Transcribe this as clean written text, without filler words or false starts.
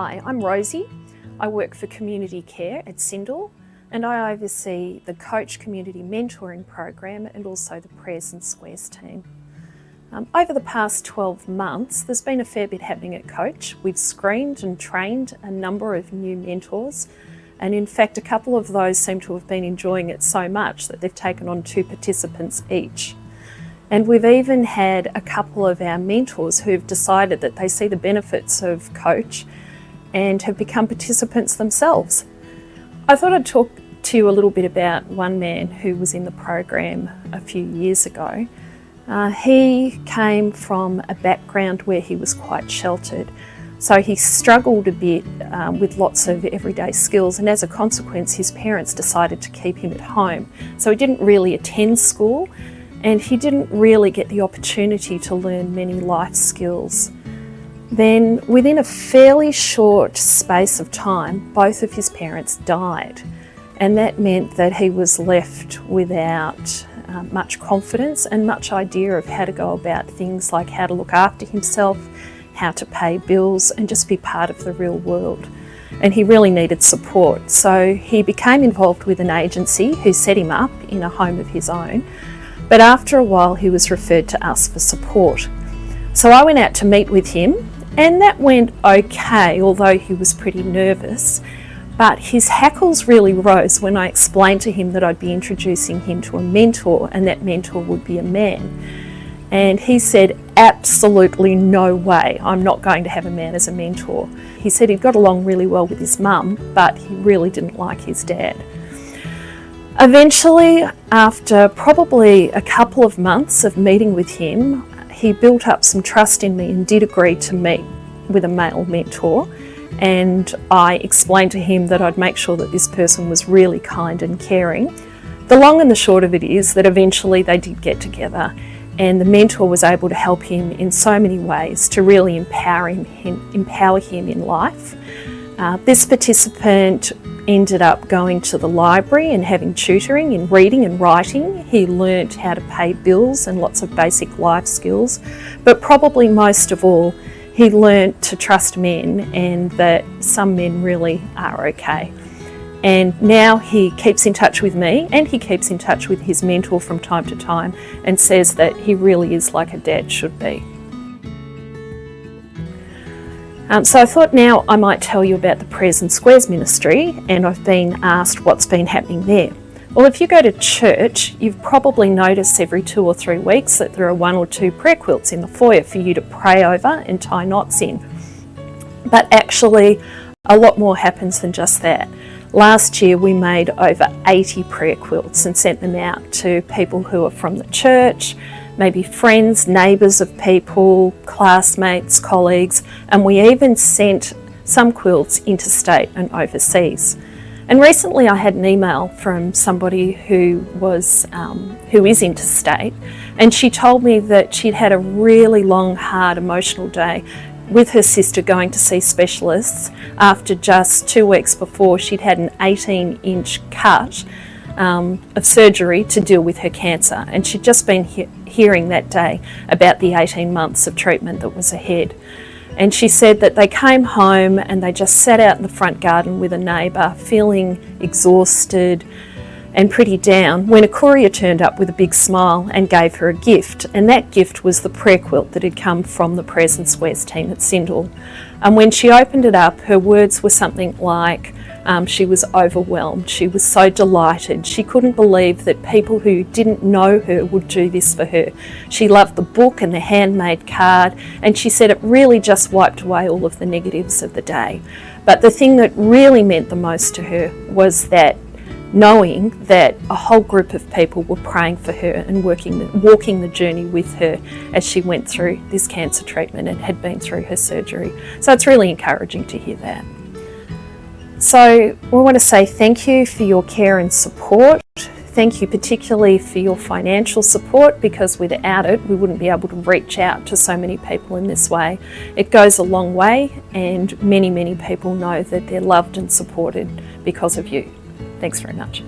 Hi, I'm Rosie. I work for Community Care at Sindel, and I oversee the Coach Community Mentoring Program and also the Prayers and Squares team. Over the past 12 months, there's been a fair bit happening at Coach. We've screened and trained a number of new mentors, and in fact, a couple of those seem to have been enjoying it so much that they've taken on 2 participants each. And we've even had a couple of our mentors who've decided that they see the benefits of Coach and have become participants themselves. I thought I'd talk to you a little bit about one man who was in the program a few years ago. He came from a background where he was quite sheltered, so he struggled a bit with lots of everyday skills, and as a consequence his parents decided to keep him at home. So he didn't really attend school, and he didn't really get the opportunity to learn many life skills. Then, within a fairly short space of time, both of his parents died, and that meant that he was left without much confidence and much idea of how to go about things like how to look after himself, how to pay bills, and just be part of the real world. And he really needed support, so he became involved with an agency who set him up in a home of his own. But after a while he was referred to us for support. So I went out to meet with him, and that went okay, although he was pretty nervous. But his hackles really rose when I explained to him that I'd be introducing him to a mentor, and that mentor would be a man. And he said, absolutely no way, I'm not going to have a man as a mentor. He said he'd got along really well with his mum, but he really didn't like his dad. Eventually, after probably a couple of months of meeting with him, he built up some trust in me and did agree to meet with a male mentor. And I explained to him that I'd make sure that this person was really kind and caring. The long and the short of it is that eventually they did get together, and the mentor was able to help him in so many ways to really empower him in life. This participant ended up going to the library and having tutoring in reading and writing. He learnt how to pay bills and lots of basic life skills, but probably most of all, he learnt to trust men, and that some men really are okay. And now he keeps in touch with me, and he keeps in touch with his mentor from time to time, and says that he really is like a dad should be. So I thought now I might tell you about the Prayers and Squares ministry, and I've been asked what's been happening there. Well, if you go to church, you've probably noticed every 2 or 3 weeks that there are 1 or 2 prayer quilts in the foyer for you to pray over and tie knots in. But actually, a lot more happens than just that. Last year we made over 80 prayer quilts and sent them out to people who are from the church, maybe friends, neighbours of people, classmates, colleagues, and we even sent some quilts interstate and overseas. And recently I had an email from somebody who is interstate, and she told me that she'd had a really long, hard, emotional day with her sister going to see specialists after just 2 weeks before she'd had an 18-inch cut of surgery to deal with her cancer, and she'd just been hearing that day about the 18 months of treatment that was ahead. And she said that they came home and they just sat out in the front garden with a neighbour, feeling exhausted and pretty down, when a courier turned up with a big smile and gave her a gift. And that gift was the prayer quilt that had come from the Prayers and Squares team at Sindel. And when she opened it up, her words were something like, she was overwhelmed. She was so delighted. She couldn't believe that people who didn't know her would do this for her. She loved the book and the handmade card, and she said it really just wiped away all of the negatives of the day. But the thing that really meant the most to her was that knowing that a whole group of people were praying for her and walking the journey with her as she went through this cancer treatment and had been through her surgery. So it's really encouraging to hear that. So we want to say thank you for your care and support. Thank you particularly for your financial support, because without it we wouldn't be able to reach out to so many people in this way. It goes a long way, and many people know that they're loved and supported because of you. Thanks very much.